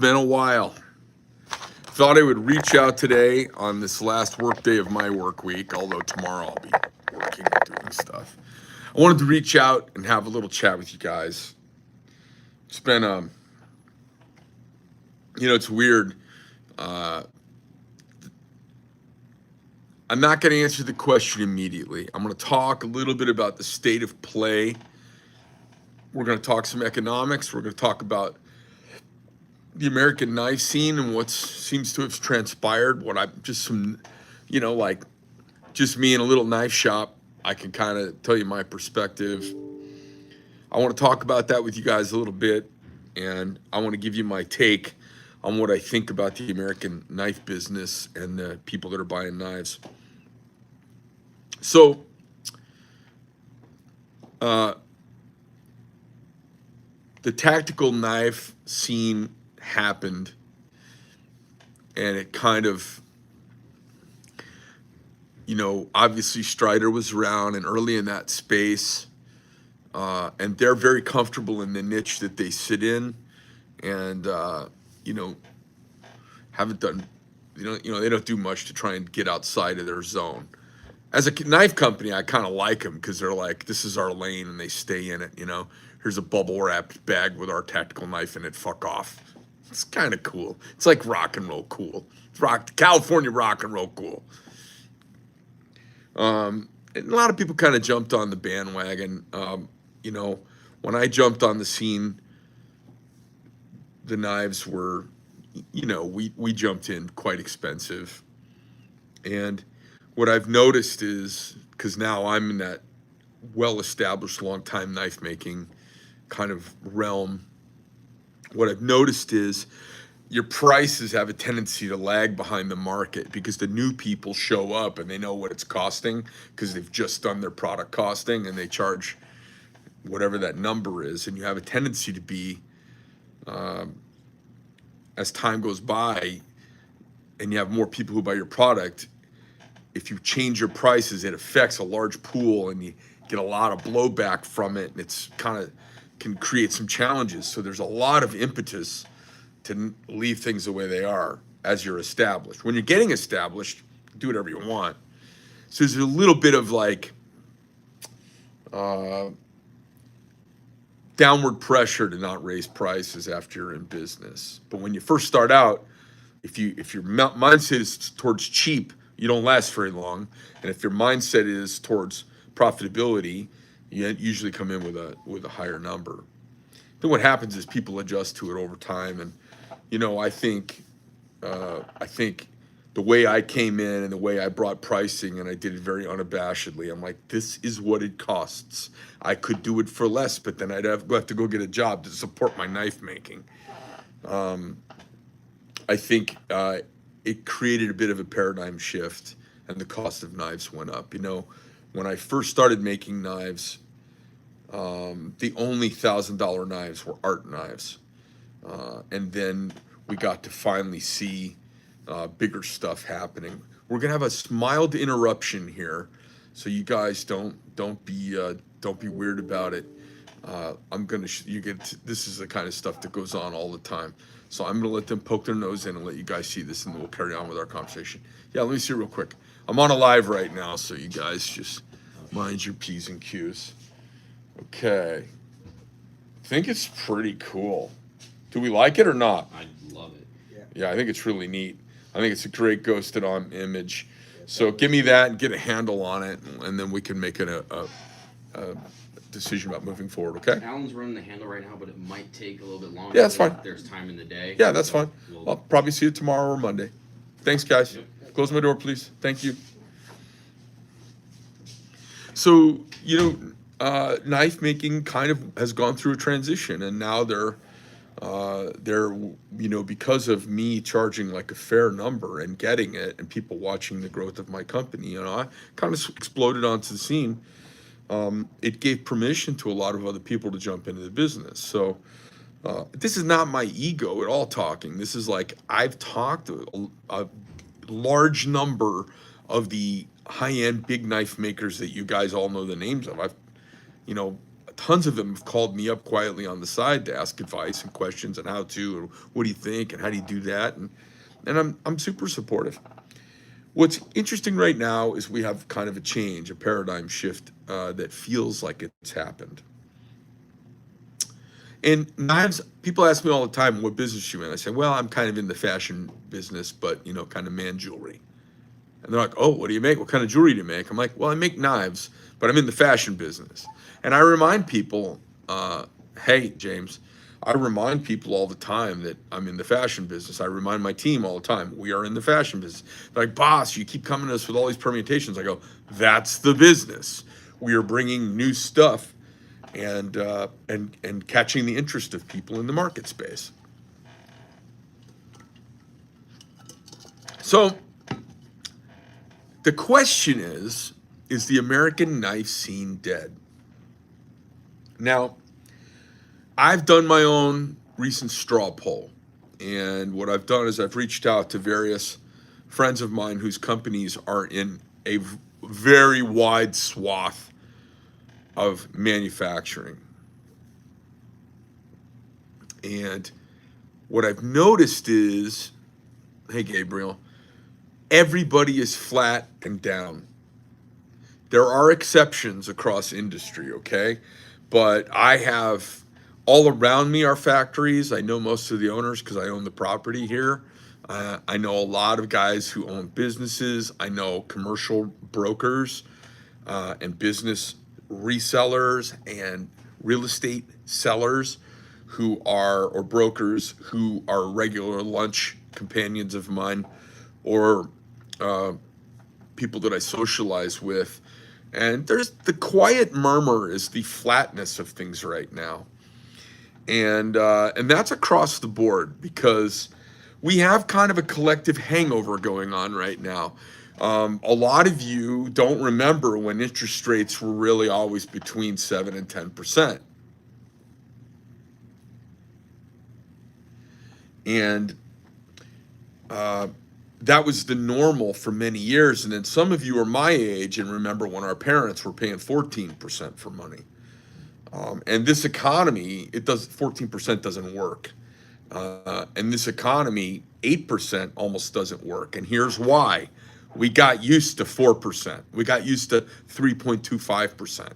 been a while. Thought I would reach out today on this last work day of my work week, although tomorrow I'll be working and doing stuff. I wanted to reach out and have a little chat with you guys. It's been, it's weird. Uh, I'm not going to answer the question immediately. I'm going to talk a little bit about the state of play. We're going to talk some economics. We're going to talk about the American knife scene and what seems to have transpired. What I just some, like just me in a little knife shop, I can kind of tell you my perspective. I want to talk about that with you guys a little bit, and I want to give you my take on what I think about the American knife business and the people that are buying knives. So, the tactical knife scene happened, and it kind of, obviously Strider was around and early in that space, and they're very comfortable in the niche that they sit in, and haven't done, they don't do much to try and get outside of their zone. As a knife company, I kind of like them because they're like, this is our lane, and they stay in it. Here's a bubble wrapped bag with our tactical knife in it. Fuck off. It's kind of cool. It's like rock and roll cool. It's California rock and roll cool. And a lot of people kind of jumped on the bandwagon. When I jumped on the scene, the knives were, we jumped in quite expensive. And what I've noticed is, because now I'm in that well-established, long-time knife making kind of realm, what I've noticed is your prices have a tendency to lag behind the market because the new people show up and they know what it's costing because they've just done their product costing and they charge whatever that number is. And you have a tendency to be, as time goes by and you have more people who buy your product, if you change your prices, it affects a large pool and you get a lot of blowback from it, and it's kind of can create some challenges. So there's a lot of impetus to leave things the way they are as you're established. When you're getting established, do whatever you want. So there's a little bit of like downward pressure to not raise prices after you're in business. But when you first start out, if your mindset is towards cheap, you don't last very long. And if your mindset is towards profitability, you usually come in with a higher number. Then what happens is people adjust to it over time. And I think the way I came in and the way I brought pricing, and I did it very unabashedly. I'm like, this is what it costs. I could do it for less, but then I'd have to go get a job to support my knife making. I think it created a bit of a paradigm shift, and the cost of knives went up. When I first started making knives, the only $1,000 knives were art knives. And then we got to finally see bigger stuff happening. We're gonna have a mild interruption here, so you guys don't be weird about it. This is the kind of stuff that goes on all the time. So I'm gonna let them poke their nose in and let you guys see this, and then we'll carry on with our conversation. Yeah, let me see real quick. I'm on a live right now, so you guys just mind your P's and Q's. Okay. I think it's pretty cool. Do we like it or not? I love it. Yeah, I think it's really neat. I think it's a great ghosted on image. So give me that and get a handle on it, and then we can make a decision about moving forward, okay? Alan's running the handle right now, but it might take a little bit longer. Yeah, that's fine. If there's time in the day. Yeah, that's fine. I'll probably see you tomorrow or Monday. Thanks, guys. Yep. Close my door, please. Thank you. So, knife making kind of has gone through a transition, and now they're because of me charging like a fair number and getting it, and people watching the growth of my company, I kind of exploded onto the scene. It gave permission to a lot of other people to jump into the business. So this is not my ego at all talking. This is like, I've talked to a large number of the high-end big knife makers that you guys all know the names of. I've tons of them have called me up quietly on the side to ask advice and questions on how to, or what do you think, and how do you do that, and I'm super supportive. What's interesting right now is we have kind of a change, a paradigm shift that feels like it's happened. And knives, people ask me all the time, what business you in? I say, well, I'm kind of in the fashion business, but kind of man jewelry. And they're like, oh, what do you make? What kind of jewelry do you make? I'm like, well, I make knives, but I'm in the fashion business. And I remind people, hey, James, I remind people all the time that I'm in the fashion business. I remind my team all the time, we are in the fashion business. They're like, boss, you keep coming to us with all these permutations. I go, that's the business. We are bringing new stuff and catching the interest of people in the market space. So the question is the American knife scene dead? Now, I've done my own recent straw poll. And what I've done is I've reached out to various friends of mine whose companies are in a very wide swath of manufacturing. And what I've noticed is, hey, Gabriel, everybody is flat and down. There are exceptions across industry, okay? But I have all around me are factories. I know most of the owners because I own the property here. I know a lot of guys who own businesses. I know commercial brokers and business resellers and real estate sellers who are, or brokers who are regular lunch companions of mine, or people that I socialize with. And there's the quiet murmur is the flatness of things right now. And that's across the board because we have kind of a collective hangover going on right now. A lot of you don't remember when interest rates were really always between 7 and 10%. And that was the normal for many years. And then some of you are my age and remember when our parents were paying 14% for money. And this economy, 14% doesn't work. And this economy, 8% almost doesn't work. And here's why. We got used to 4%. We got used to 3.25%.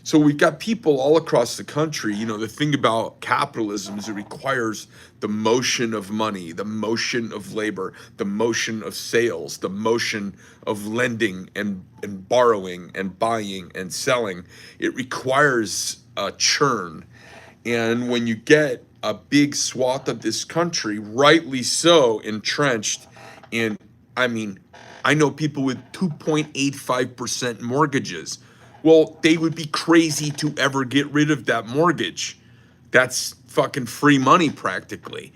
So we've got people all across the country. The thing about capitalism is it requires the motion of money, the motion of labor, the motion of sales, the motion of lending and borrowing and buying and selling. It requires a churn. And when you get a big swath of this country, rightly so, entrenched in, I know people with 2.85% mortgages. Well, they would be crazy to ever get rid of that mortgage. That's fucking free money practically.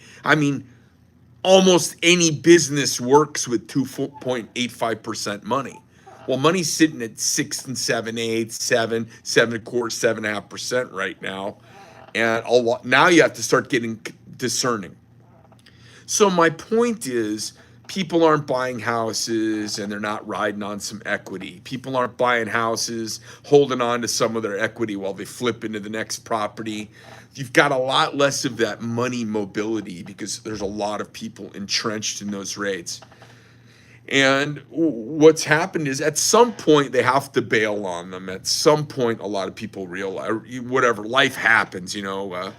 Almost any business works with 2.85% money. Well, money's sitting at 6 and 7/8, 7, 7.25, 7.5% right now. And now you have to start getting discerning. So my point is, people aren't buying houses and they're not riding on some equity. People aren't buying houses, holding on to some of their equity while they flip into the next property. You've got a lot less of that money mobility because there's a lot of people entrenched in those rates. And what's happened is at some point they have to bail on them. At some point, a lot of people realize, whatever, life happens, dad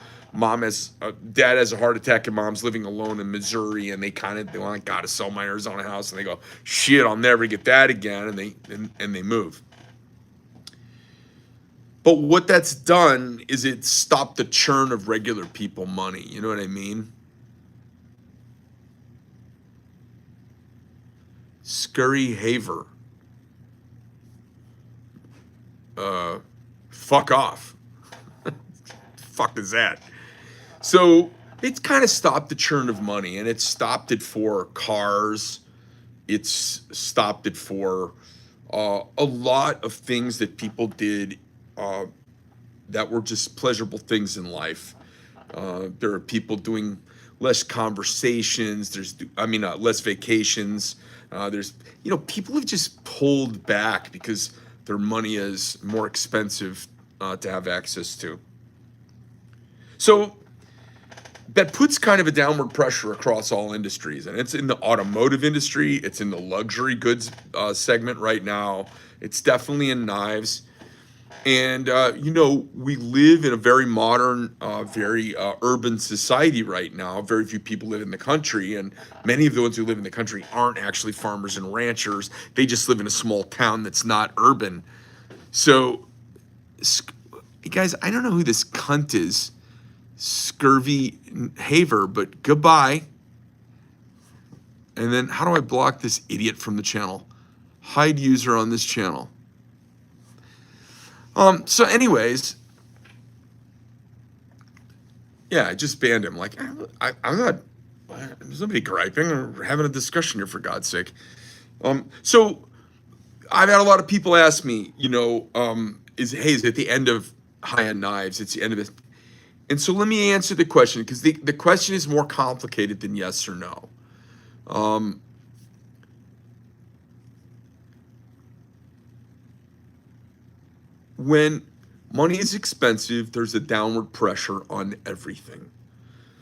has a heart attack and mom's living alone in Missouri, and they gotta sell my Arizona house, and they go, shit, I'll never get that again, and they move. But what that's done is it stopped the churn of regular people money. You know what I mean? Scurry Haver. Fuck off. Fuck is that? So it's kind of stopped the churn of money, and it's stopped it for cars. It's stopped it for a lot of things that people did that were just pleasurable things in life. There are people doing less conversations. Less vacations. People have just pulled back because their money is more expensive to have access to. So that puts kind of a downward pressure across all industries, and it's in the automotive industry, it's in the luxury goods segment right now, it's definitely in knives. And we live in a very modern, very urban society right now. Very few people live in the country, and many of the ones who live in the country aren't actually farmers and ranchers. They just live in a small town that's not urban. So, guys, I don't know who this cunt is, Scurvy Haver, but goodbye. And then how do I block this idiot from the channel? Hide user on this channel. So anyways, yeah, I just banned him. Like, I'm not, there's nobody griping or having a discussion here, for God's sake. So I've had a lot of people ask me, is it the end of high-end knives? It's the end of it. And so let me answer the question, because the question is more complicated than yes or no. When money is expensive, there's a downward pressure on everything.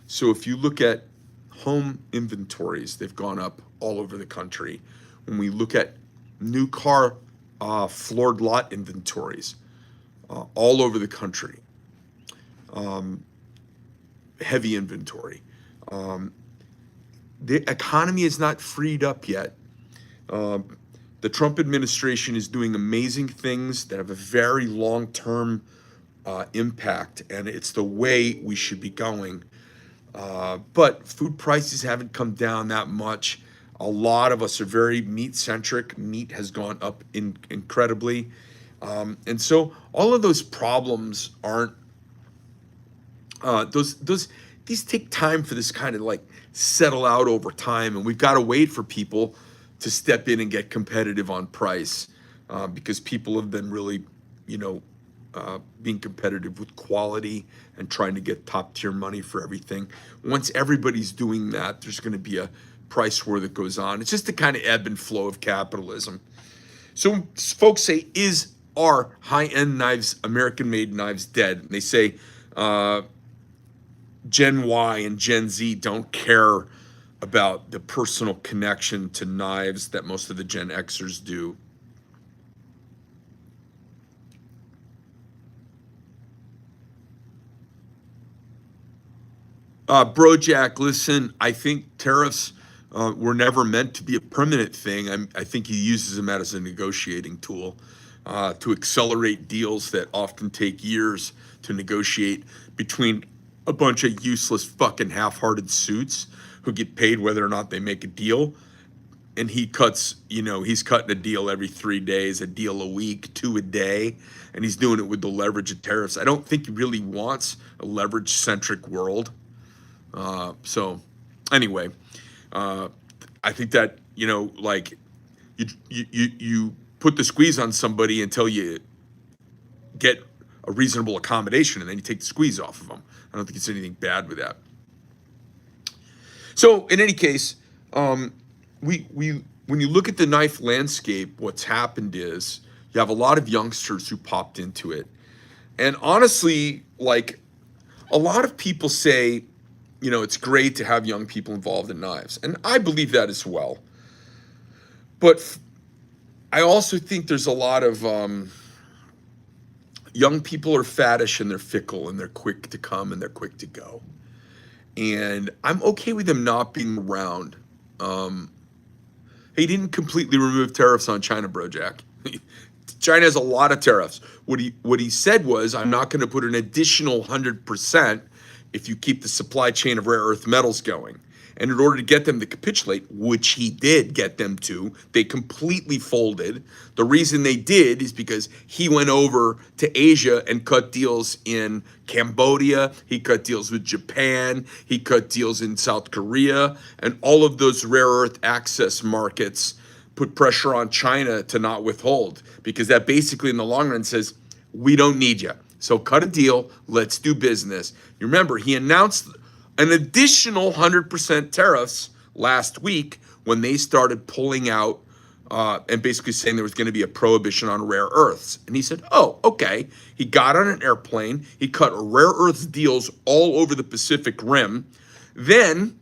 So if you look at home inventories, they've gone up all over the country. When we look at new car floored lot inventories, all over the country, heavy inventory. The economy is not freed up yet. The Trump administration is doing amazing things that have a very long-term impact, and it's the way we should be going. But food prices haven't come down that much. A lot of us are very meat-centric. Meat has gone up incredibly. And so all of those problems aren't, these take time for this kind of like settle out over time, and we've got to wait for people to step in and get competitive on price, because people have been really, being competitive with quality and trying to get top tier money for everything. Once everybody's doing that, there's going to be a price war that goes on. It's just the kind of ebb and flow of capitalism. So folks say, are high-end knives, American-made knives, dead? And they say Gen Y and Gen Z don't care about the personal connection to knives that most of the Gen Xers do. Brojack, listen, I think tariffs were never meant to be a permanent thing. I think he uses them as a negotiating tool to accelerate deals that often take years to negotiate between a bunch of useless fucking half-hearted suits who get paid whether or not they make a deal. And he cuts, he's cutting a deal every 3 days, a deal a week, 2 a day, and he's doing it with the leverage of tariffs. I don't think he really wants a leverage-centric world. So anyway, I think that, like you put the squeeze on somebody until you get a reasonable accommodation, and then you take the squeeze off of them. I don't think it's anything bad with that. So in any case, when you look at the knife landscape, what's happened is you have a lot of youngsters who popped into it. And honestly, like a lot of people say, it's great to have young people involved in knives. And I believe that as well. But I also think there's a lot of young people are faddish and they're fickle and they're quick to come and they're quick to go. And I'm okay with them not being around. He didn't completely remove tariffs on China, Brojack. China has a lot of tariffs. What he said was, I'm not going to put an additional 100% if you keep the supply chain of rare earth metals going. And in order to get them to capitulate, which he did get them to, they completely folded. The reason they did is because he went over to Asia and cut deals in Cambodia. He cut deals with Japan. He cut deals in South Korea. And all of those rare earth access markets put pressure on China to not withhold, because that basically in the long run says, we don't need you. So cut a deal. Let's do business. You remember, he announced an additional 100% tariffs last week when they started pulling out and basically saying there was going to be a prohibition on rare earths. And he said, oh, okay. He got on an airplane. He cut rare earths deals all over the Pacific Rim, then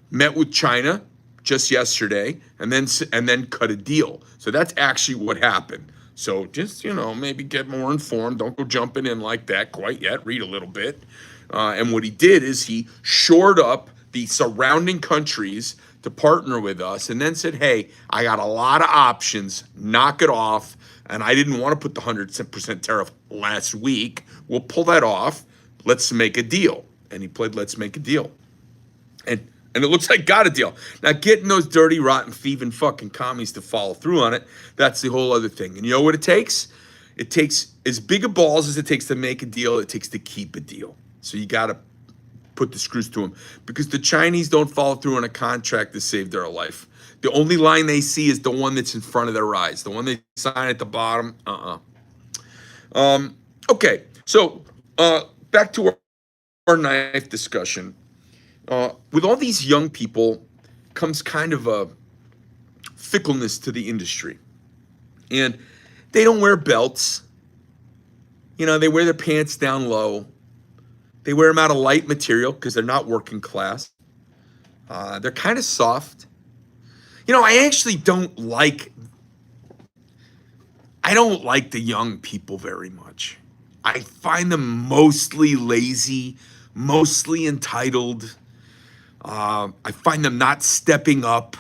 met with China just yesterday, and then cut a deal. So that's actually what happened. So just, maybe get more informed. Don't go jumping in like that quite yet. Read a little bit. And what he did is he shored up the surrounding countries to partner with us, and then said, hey, I got a lot of options, knock it off. And I didn't want to put the 100% tariff last week. We'll pull that off. Let's make a deal. And he played let's make a deal. And it looks like got a deal. Now, getting those dirty, rotten, thieving fucking commies to follow through on it, that's the whole other thing. And you know what it takes? It takes as big a balls as it takes to make a deal, it takes to keep a deal. So you got to put the screws to them, because the Chinese don't follow through on a contract to save their life. The only line they see is the one that's in front of their eyes. The one they sign at the bottom, Okay, so back to our knife discussion. With all these young people comes kind of a fickleness to the industry. And they don't wear belts. They wear their pants down low. They wear them out of light material because they're not working class. They're kind of soft. I actually don't like the young people very much. I find them mostly lazy, mostly entitled. I find them not stepping up.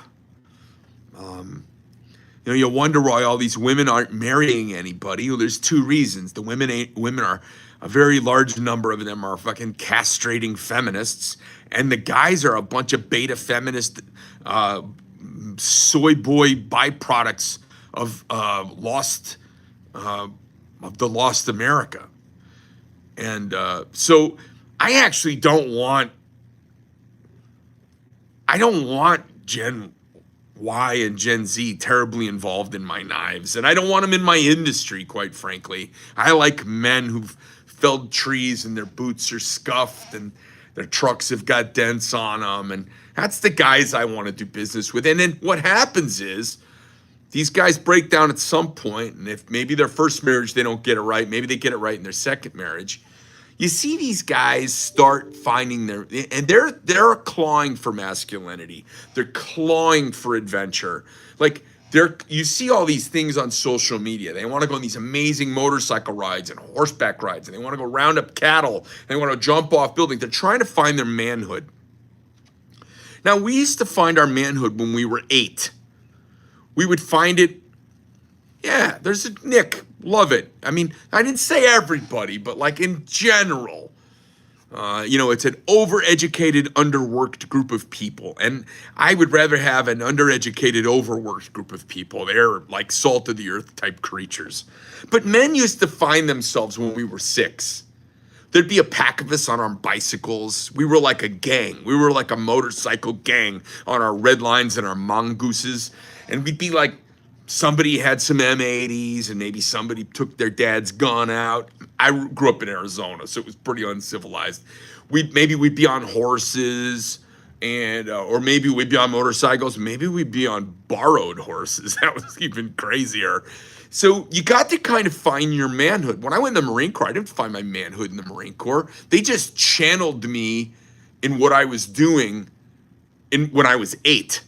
You wonder why all these women aren't marrying anybody. Well, there's two reasons. The women are, a very large number of them are fucking castrating feminists, and the guys are a bunch of beta feminist, soy boy byproducts of the lost America. And so I actually don't want Gen Y and Gen Z terribly involved in my knives, and I don't want them in my industry, quite frankly. I like men who've felled trees and their boots are scuffed and their trucks have got dents on them, and that's the guys I want to do business with. And then what happens is these guys break down at some point, and if maybe their first marriage they don't get it right, maybe they get it right in their second marriage. You see these guys start finding and they're clawing for masculinity. They're clawing for adventure. Like you see all these things on social media. They want to go on these amazing motorcycle rides and horseback rides, and they want to go round up cattle, and they want to jump off buildings. They're trying to find their manhood. Now, we used to find our manhood when we were 8. We would find it, yeah, there's a Nick, love it. I mean, I didn't say everybody, but like in general, it's an overeducated, underworked group of people. And I would rather have an undereducated, overworked group of people. They're like salt of the earth type creatures. But men used to find themselves when we were 6. There'd be a pack of us on our bicycles. We were like a gang. We were like a motorcycle gang on our red lines and our mongooses. And we'd be like, somebody had some M80s, and maybe somebody took their dad's gun out. I grew up in Arizona, so it was pretty uncivilized. We'd be on horses, and or maybe we'd be on motorcycles. Maybe we'd be on borrowed horses. That was even crazier. So you got to kind of find your manhood. When I went in the Marine Corps, I didn't find my manhood in the Marine Corps. They just channeled me in what I was doing when I was 8.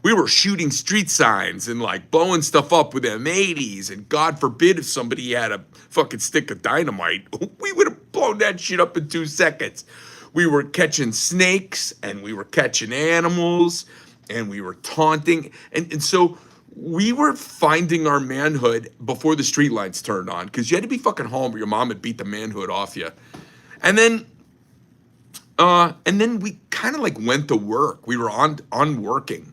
We were shooting street signs and like blowing stuff up with M80s, and God forbid if somebody had a fucking stick of dynamite, we would have blown that shit up in 2 seconds. We were catching snakes, and we were catching animals, and we were taunting. And so we were finding our manhood before the street lights turned on, because you had to be fucking home or your mom would beat the manhood off you. And then we kind of like went to work. We were on working.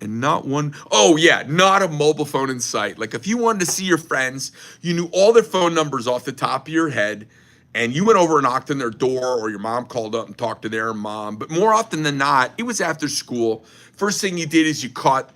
And not a mobile phone in sight. Like if you wanted to see your friends, you knew all their phone numbers off the top of your head, and you went over and knocked on their door, or your mom called up and talked to their mom. But more often than not, it was after school. First thing you did is you caught,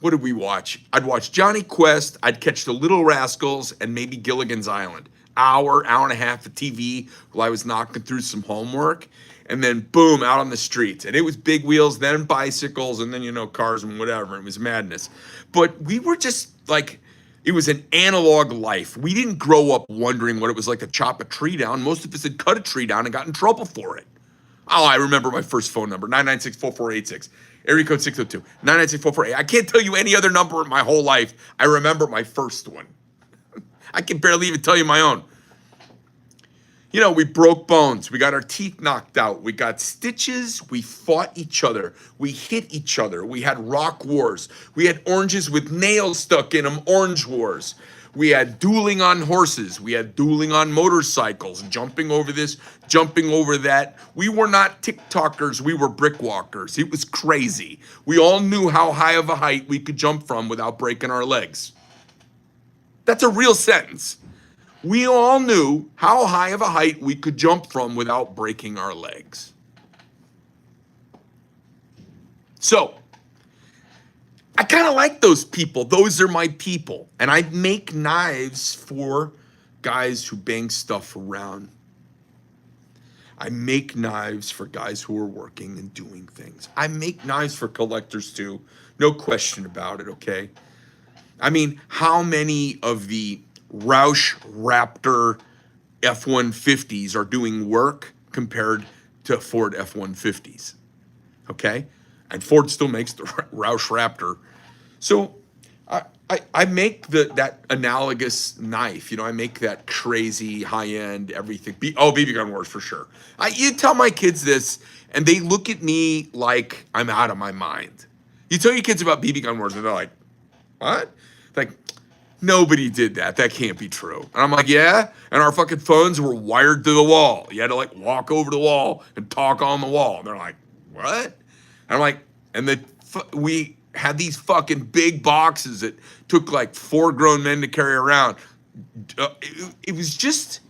what did we watch? I'd watch Johnny Quest, I'd catch the Little Rascals, and maybe Gilligan's Island. Hour and a half of TV while I was knocking through some homework. and then boom, out on the streets. And it was big wheels, then bicycles, and then, cars and whatever. It was madness. But we were just like, it was an analog life. We didn't grow up wondering what it was like to chop a tree down. Most of us had cut a tree down and got in trouble for it. Oh, I remember my first phone number, 996-4486. Area code 602, 996-4488. I can't tell you any other number in my whole life. I remember my first one. I can barely even tell you my own. We broke bones. We got our teeth knocked out. We got stitches. We fought each other. We hit each other. We had rock wars. We had oranges with nails stuck in them, orange wars. We had dueling on horses. We had dueling on motorcycles, jumping over this, jumping over that. We were not TikTokers. We were brick walkers. It was crazy. We all knew how high of a height we could jump from without breaking our legs. That's a real sentence. We all knew how high of a height we could jump from without breaking our legs. So, I kind of like those people. Those are my people. And I make knives for guys who bang stuff around. I make knives for guys who are working and doing things. I make knives for collectors too. No question about it, okay? I mean, how many of the Roush Raptor F-150s are doing work compared to Ford F-150s? Okay? And Ford still makes the Roush Raptor. So I make that analogous knife. I make that crazy high-end everything. BB gun wars for sure. You tell my kids this, and they look at me like I'm out of my mind. You tell your kids about BB gun wars, and they're like, what? Like, nobody did that. That can't be true. And I'm like, yeah. And our fucking phones were wired to the wall. You had to walk over to the wall and talk on the wall. And they're like, what? And I'm like, we had these fucking big boxes that took 4 grown men to carry around. It was just.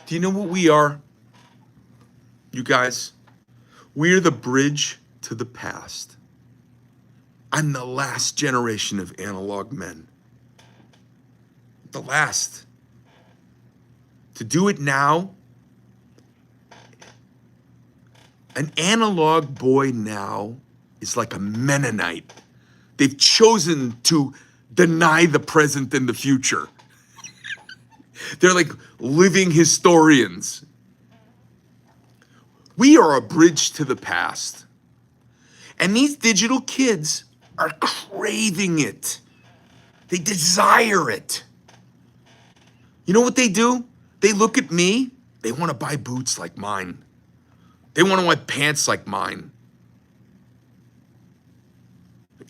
Do you know what we are? You guys? We're the bridge to the past. I'm the last generation of analog men. The last. To do it now, an analog boy now is like a Mennonite. They've chosen to deny the present and the future. They're like living historians. We are a bridge to the past. And these digital kids are craving it. They desire it. You know what they do? They look at me. They want to buy boots like mine. They want to wear pants like mine.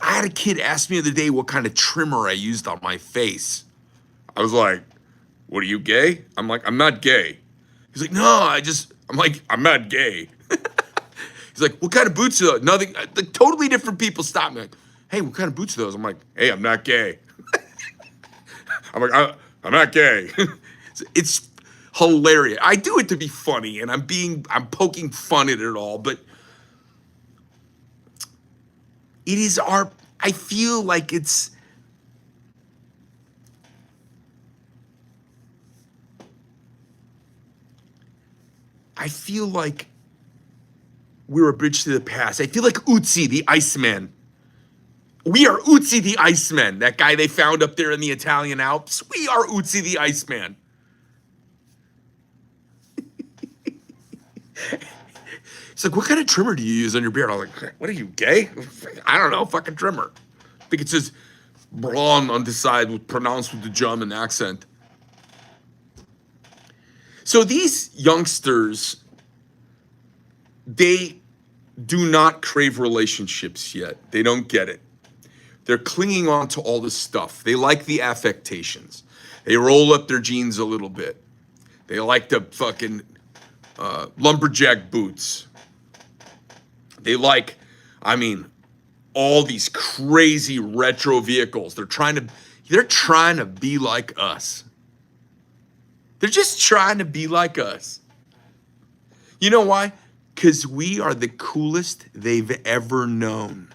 I had a kid ask me the other day what kind of trimmer I used on my face. I was like, what, are you gay? I'm like, I'm not gay. He's like, no, I'm like, I'm not gay. He's like, what kind of boots are those? Nothing. Like, totally different people stop me. Like, hey, what kind of boots are those? I'm like, hey, I'm not gay. I'm like, I'm not gay. It's hilarious. I do it to be funny, and I'm poking fun at it all, but it is I feel like it's, I feel like we're a bridge to the past. I feel like Uzi, the Iceman. We are Uzi the Iceman, that guy they found up there in the Italian Alps. We are Uzi the Iceman. It's like, what kind of trimmer do you use on your beard? I'm like, what are you, gay? I don't know, fucking trimmer. I think it says blonde on the side, pronounced with the German accent. So these youngsters, they do not crave relationships yet. They don't get it. They're clinging on to all this stuff. They like the affectations. They roll up their jeans a little bit. They like the fucking lumberjack boots. They like, all these crazy retro vehicles. They're trying to be like us. They're just trying to be like us. You know why? Because we are the coolest they've ever known.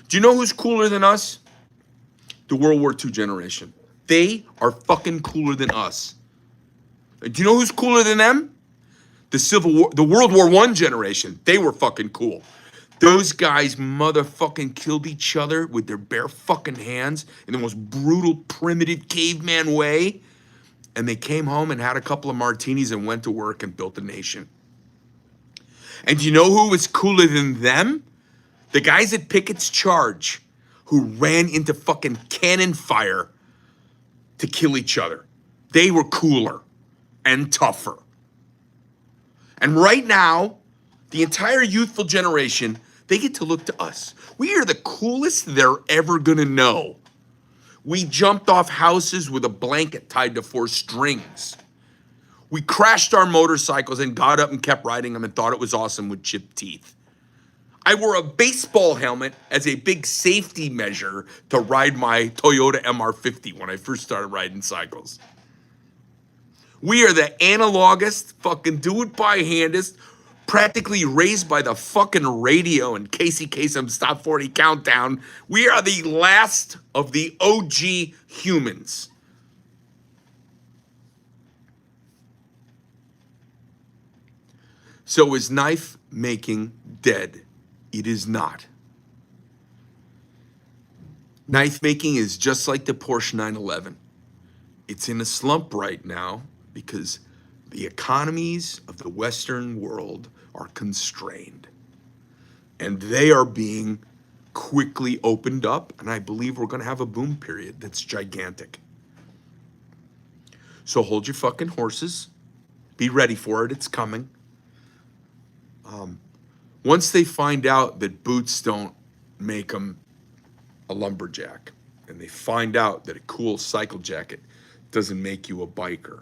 Do you know who's cooler than us? The World War II generation. They are fucking cooler than us. Do you know who's cooler than them? The Civil War, the World War I generation. They were fucking cool. Those guys motherfucking killed each other with their bare fucking hands in the most brutal, primitive caveman way. And they came home and had a couple of martinis and went to work and built a nation. And do you know who was cooler than them? The guys at Pickett's Charge who ran into fucking cannon fire to kill each other. They were cooler and tougher. And right now, the entire youthful generation, they get to look to us. We are the coolest they're ever gonna know. We jumped off houses with a blanket tied to 4 strings. We crashed our motorcycles and got up and kept riding them and thought it was awesome with chipped teeth. I wore a baseball helmet as a big safety measure to ride my Toyota MR50 when I first started riding cycles. We are the analogist, fucking do-it-by-handist, practically raised by the fucking radio and Casey Kasem Stop 40 Countdown. We are the last of the OG humans. So is knife making dead? It is not. Knife making is just like the Porsche 911. It's in a slump right now because the economies of the Western world are constrained. And they are being quickly opened up, and I believe we're gonna have a boom period that's gigantic. So hold your fucking horses. Be ready for it, it's coming. Once they find out that boots don't make them a lumberjack, and they find out that a cool cycle jacket doesn't make you a biker,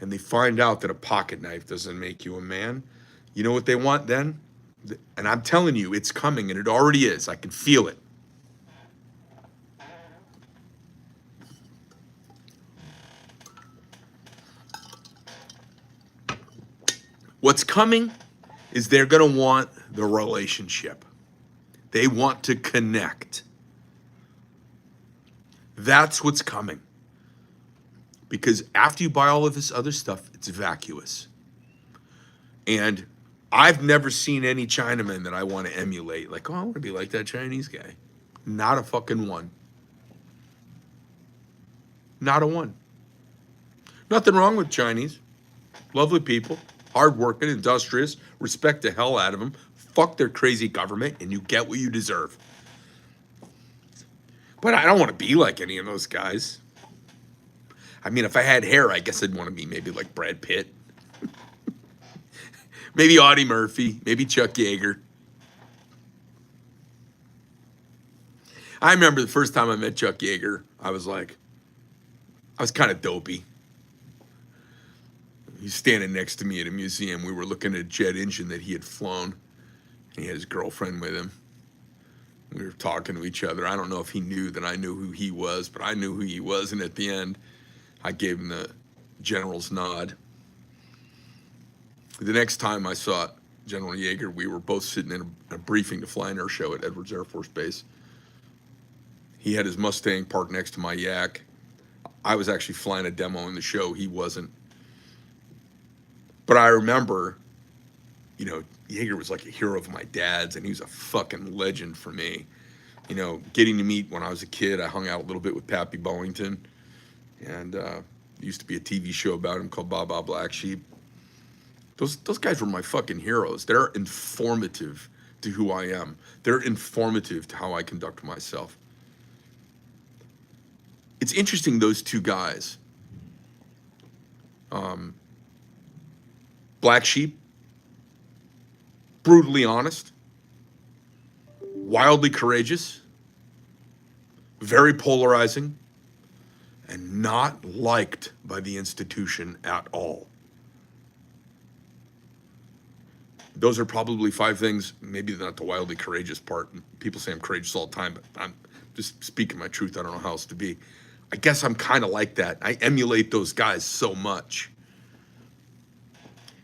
and they find out that a pocket knife doesn't make you a man, you know what they want then? And I'm telling you, it's coming, and it already is. I can feel it. What's coming is they're going to want the relationship. They want to connect. That's what's coming. Because after you buy all of this other stuff, it's vacuous. And I've never seen any Chinaman that I want to emulate. Like, oh, I want to be like that Chinese guy. Not a fucking one. Not a one. Nothing wrong with Chinese. Lovely people. Hardworking, industrious, respect the hell out of them. Fuck their crazy government, and you get what you deserve. But I don't want to be like any of those guys. I mean, if I had hair, I guess I'd want to be maybe like Brad Pitt. Maybe Audie Murphy, maybe Chuck Yeager. I remember the first time I met Chuck Yeager, I was kind of dopey. He's standing next to me at a museum. We were looking at a jet engine that he had flown. He had his girlfriend with him. We were talking to each other. I don't know if he knew that I knew who he was, but I knew who he was. And at the end, I gave him the general's nod. The next time I saw General Yeager, we were both sitting in a briefing to fly an air show at Edwards Air Force Base. He had his Mustang parked next to my Yak. I was actually flying a demo in the show. He wasn't. But I remember, you know, Yeager was like a hero of my dad's, and he was a fucking legend for me. You know, getting to meet when I was a kid, I hung out a little bit with Pappy Bollington, and there used to be a TV show about him called Baa Baa Black Sheep. Those guys were my fucking heroes. They're informative to who I am. They're informative to how I conduct myself. It's interesting, those two guys. Black Sheep, brutally honest, wildly courageous, very polarizing, and not liked by the institution at all. Those are probably 5 things, maybe not the wildly courageous part. People say I'm courageous all the time, but I'm just speaking my truth. I don't know how else to be. I guess I'm kind of like that. I emulate those guys so much.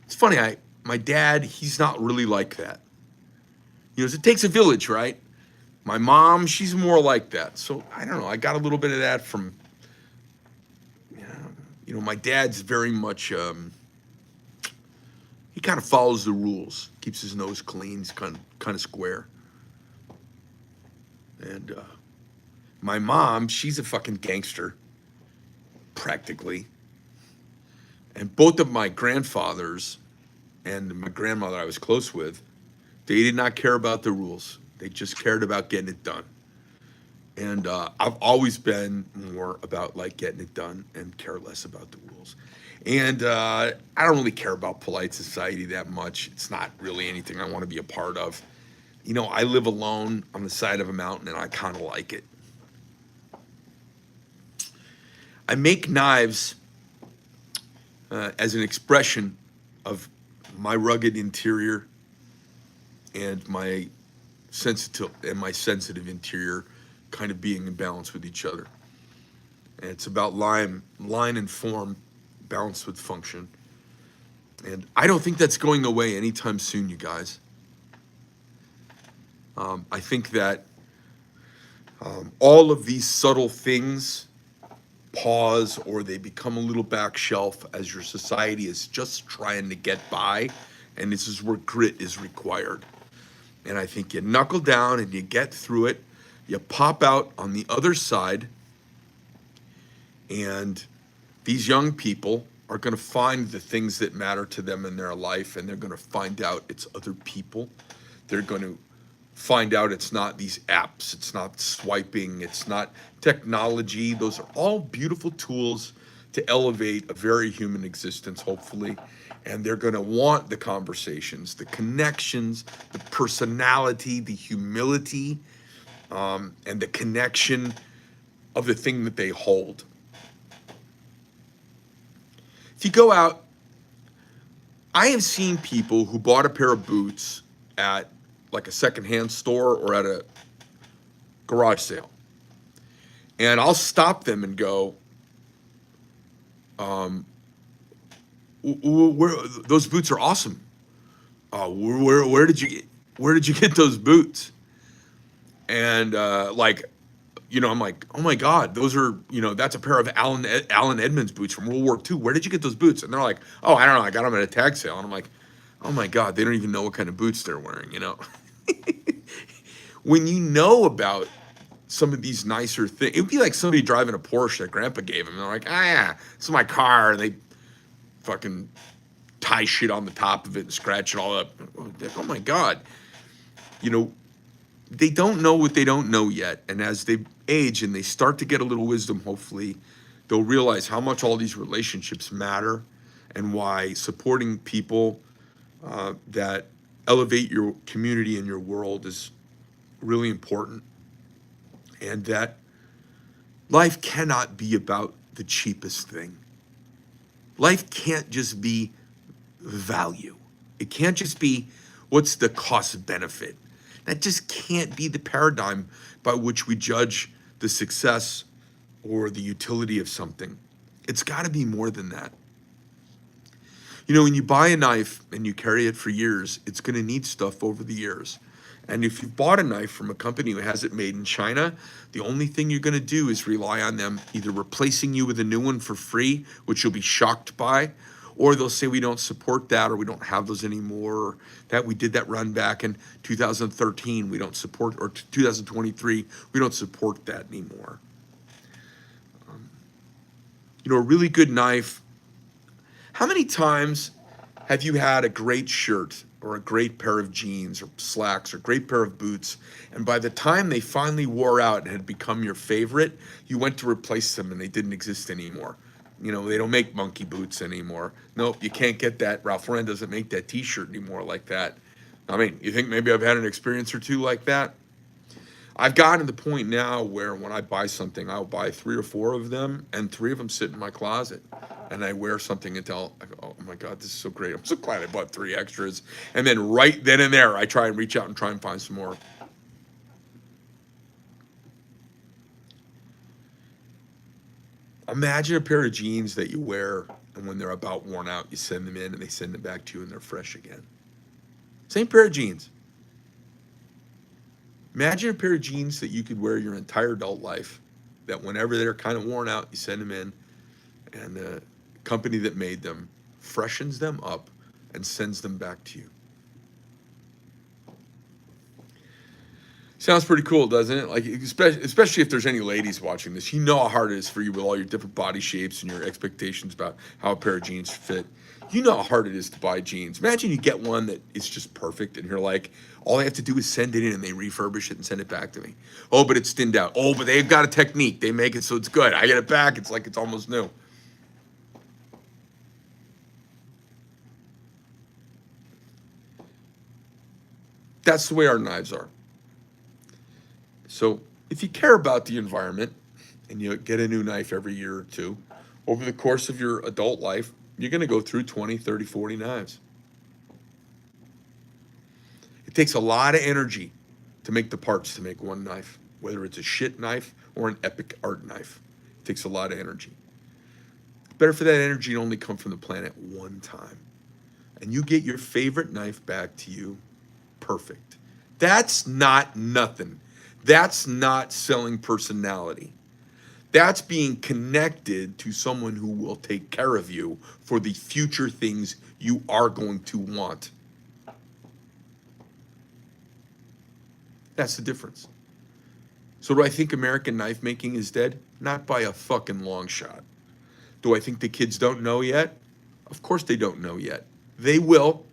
It's funny, my dad, he's not really like that. You know, it takes a village, right? My mom, she's more like that. So I don't know, I got a little bit of that from my dad's very much, he kind of follows the rules, keeps his nose clean, he's kind of square. And my mom, she's a fucking gangster, practically. And both of my grandfathers and my grandmother I was close with, they did not care about the rules. They just cared about getting it done. And I've always been more about like getting it done and care less about the rules. And I don't really care about polite society that much. It's not really anything I want to be a part of. I live alone on the side of a mountain and I kind of like it. I make knives as an expression of my rugged interior and my sensitive interior kind of being in balance with each other. And it's about line and form balanced with function. And I don't think that's going away anytime soon, you guys. I think that all of these subtle things pause or they become a little back shelf as your society is just trying to get by. And this is where grit is required. And I think you knuckle down and you get through it. You pop out on the other side. And these young people are going to find the things that matter to them in their life. And they're going to find out it's other people. They're going to find out it's not these apps, it's not swiping, it's not technology. Those are all beautiful tools to elevate a very human existence, hopefully. And they're going to want the conversations, the connections, the personality, the humility, and the connection of the thing that they hold. If you go out, I have seen people who bought a pair of boots at like a secondhand store or at a garage sale. And I'll stop them and go, those boots are awesome. Where did you get those boots? And I'm like, oh my God, those are, that's a pair of Allen Edmonds boots from World War II. Where did you get those boots? And they're like, oh, I don't know, I got them at a tag sale. And I'm like, oh my God, they don't even know what kind of boots they're wearing, When you know about some of these nicer things, it would be like somebody driving a Porsche that grandpa gave him. And they're like, yeah, it's my car. And they fucking tie shit on the top of it and scratch it all up. Oh my God. They don't know what they don't know yet. And as they age and they start to get a little wisdom, hopefully, they'll realize how much all these relationships matter and why supporting people that elevate your community and your world is really important. And that life cannot be about the cheapest thing. Life can't just be value. It can't just be what's the cost benefit. That just can't be the paradigm by which we judge the success or the utility of something. It's got to be more than that. When you buy a knife and you carry it for years, it's going to need stuff over the years. And if you bought a knife from a company who has it made in China, the only thing you're going to do is rely on them either replacing you with a new one for free, which you'll be shocked by, or they'll say we don't support that or we don't have those anymore, or that we did that run back in 2013, we don't support, or 2023, we don't support that anymore. A really good knife. How many times have you had a great shirt or a great pair of jeans or slacks or a great pair of boots, and by the time they finally wore out and had become your favorite, you went to replace them and they didn't exist anymore? They don't make monkey boots anymore. Nope, you can't get that. Ralph Lauren doesn't make that t-shirt anymore like that. I mean, you think maybe I've had an experience or two like that? I've gotten to the point now where when I buy something, I'll buy 3 or 4 of them, and 3 of them sit in my closet. And I wear something until I go, oh my God, this is so great. I'm so glad I bought 3 extras. And then right then and there, I try and reach out and try and find some more. Imagine a pair of jeans that you wear, and when they're about worn out, you send them in and they send them back to you and they're fresh again. Same pair of jeans. Imagine a pair of jeans that you could wear your entire adult life, that whenever they're kind of worn out, you send them in and company that made them freshens them up and sends them back to you. Sounds pretty cool, doesn't it? Like, especially if there's any ladies watching this, you know how hard it is for you with all your different body shapes and your expectations about how a pair of jeans fit. You know how hard it is to buy jeans. Imagine you get one that is just perfect, and you're like, all I have to do is send it in, and they refurbish it and send it back to me. Oh, but it's thinned out. Oh, but they've got a technique. They make it so it's good. I get it back. It's like it's almost new. That's the way our knives are. So if you care about the environment and you get a new knife every year or two, over the course of your adult life, you're going to go through 20, 30, 40 knives. It takes a lot of energy to make the parts to make one knife, whether it's a shit knife or an epic art knife. It takes a lot of energy. Better for that energy to only come from the planet one time. And you get your favorite knife back to you perfect. That's not nothing. That's not selling personality. That's being connected to someone who will take care of you for the future things you are going to want. That's the difference. So do I think American knife making is dead? Not by a fucking long shot. Do I think the kids don't know yet? Of course they don't know yet. They will,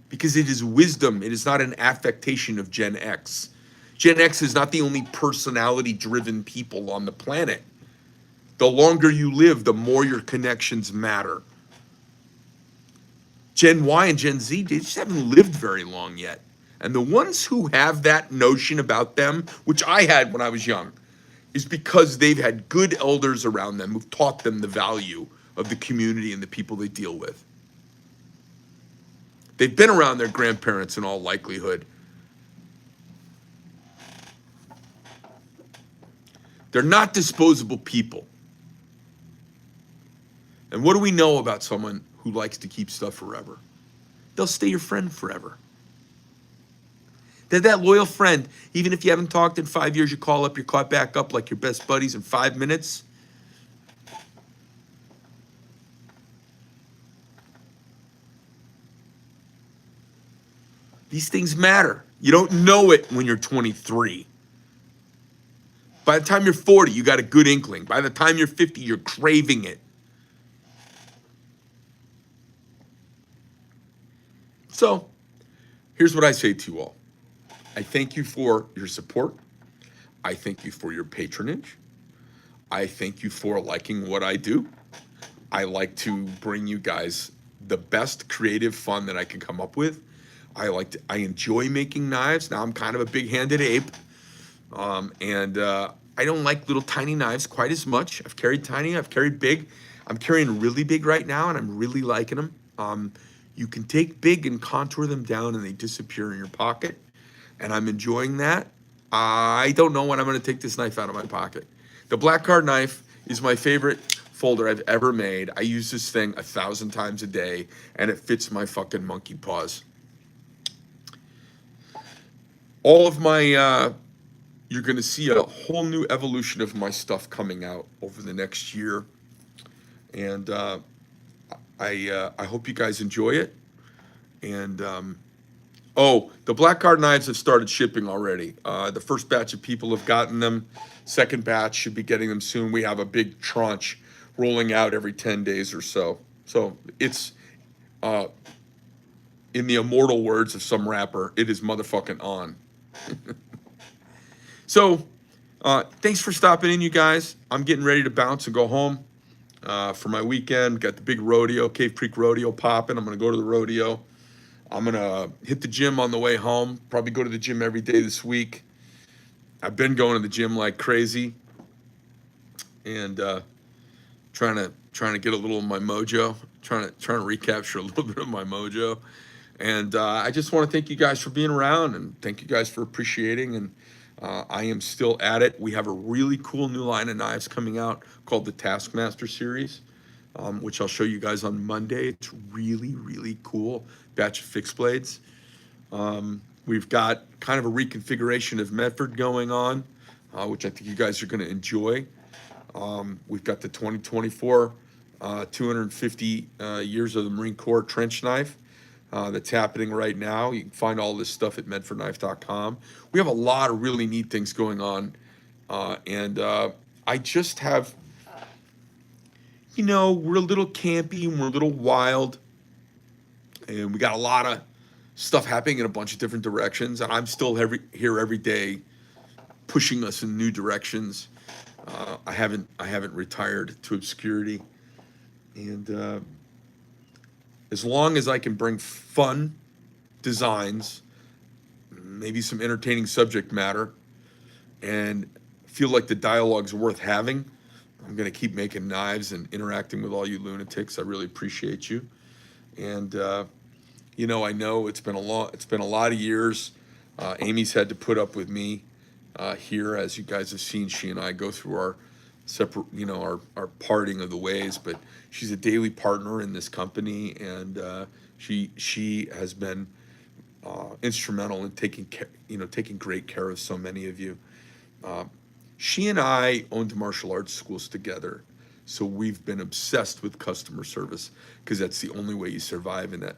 because it is wisdom. It is not an affectation of Gen X. Gen X is not the only personality-driven people on the planet. The longer you live, the more your connections matter. Gen Y and Gen Z, they just haven't lived very long yet. And the ones who have that notion about them, which I had when I was young, is because they've had good elders around them who've taught them the value of the community and the people they deal with. They've been around their grandparents in all likelihood. They're not disposable people. And what do we know about someone who likes to keep stuff forever? They'll stay your friend forever. They're that loyal friend. Even if you haven't talked in 5 years, you call up, you're caught back up like your best buddies in 5 minutes. These things matter. You don't know it when you're 23. By the time you're 40, you got a good inkling. By the time you're 50, you're craving it. So, here's what I say to you all. I thank you for your support. I thank you for your patronage. I thank you for liking what I do. I like to bring you guys the best creative fun that I can come up with. I enjoy making knives. Now I'm kind of a big-handed ape. I don't like little tiny knives quite as much. I've carried tiny, I've carried big. I'm carrying really big right now, and I'm really liking them. You can take big and contour them down, and they disappear in your pocket, and I'm enjoying that. I don't know when I'm going to take this knife out of my pocket. The black card knife is my favorite folder I've ever made. I use this thing 1,000 times a day, and it fits my fucking monkey paws. All of my, you're going to see a whole new evolution of my stuff coming out over the next year. And I hope you guys enjoy it. And, the black card knives have started shipping already. The first batch of people have gotten them. Second batch should be getting them soon. We have a big tranche rolling out every 10 days or so. So it's, in the immortal words of some rapper, it is motherfucking on. So, thanks for stopping in, you guys. I'm getting ready to bounce and go home for my weekend. Got the big rodeo, Cave Creek Rodeo popping. I'm going to go to the rodeo. I'm going to hit the gym on the way home. Probably go to the gym every day this week. I've been going to the gym like crazy and trying to get a little of my mojo, trying to recapture a little bit of my mojo. And I just want to thank you guys for being around and thank you guys for appreciating. And I am still at it. We have a really cool new line of knives coming out called the Taskmaster series, which I'll show you guys on Monday. It's really, really cool batch of fixed blades. We've got kind of a reconfiguration of Medford going on, which I think you guys are going to enjoy. We've got the 2024 250 years of the Marine Corps trench knife that's happening right now. You can find all this stuff at medfordknife.com. We have a lot of really neat things going on. And I just have, we're a little campy and we're a little wild. And we got a lot of stuff happening in a bunch of different directions. And I'm still here every day pushing us in new directions. I haven't retired to obscurity. And as long as I can bring fun designs, maybe some entertaining subject matter, and feel like the dialogue's worth having, I'm going to keep making knives and interacting with all you lunatics. I really appreciate you. And I know it's been a lot of years. Amy's had to put up with me here, as you guys have seen. She and I go through our separate, our parting of the ways. But she's a daily partner in this company, and she has been instrumental in taking great care of so many of you. She and I owned martial arts schools together, so we've been obsessed with customer service because that's the only way you survive in that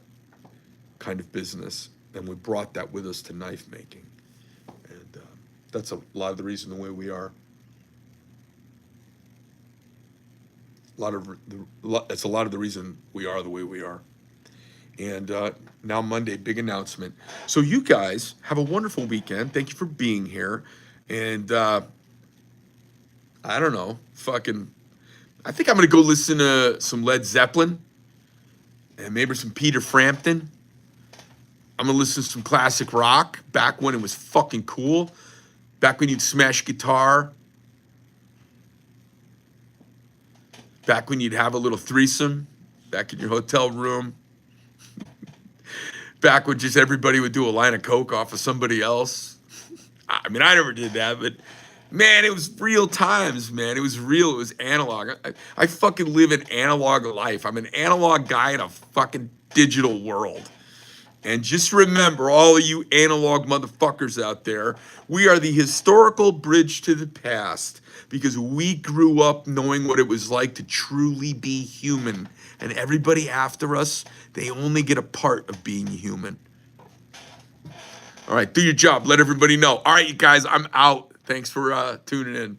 kind of business. And we brought that with us to knife making, and that's a lot of the reason the way we are. That's a lot of the reason we are the way we are. And now Monday, big announcement. So you guys have a wonderful weekend. Thank you for being here. And I don't know, I think I'm gonna go listen to some Led Zeppelin and maybe some Peter Frampton. I'm gonna listen to some classic rock back when it was fucking cool. Back when you'd smash guitar. Back when you'd have a little threesome back in your hotel room. Back when just everybody would do a line of coke off of somebody else. I mean, I never did that, but man, it was real times, man. It was real. It was analog. I fucking live an analog life. I'm an analog guy in a fucking digital world. And just remember, all of you analog motherfuckers out there, we are the historical bridge to the past because we grew up knowing what it was like to truly be human. And everybody after us, they only get a part of being human. All right, do your job. Let everybody know. All right, you guys, I'm out. Thanks for tuning in.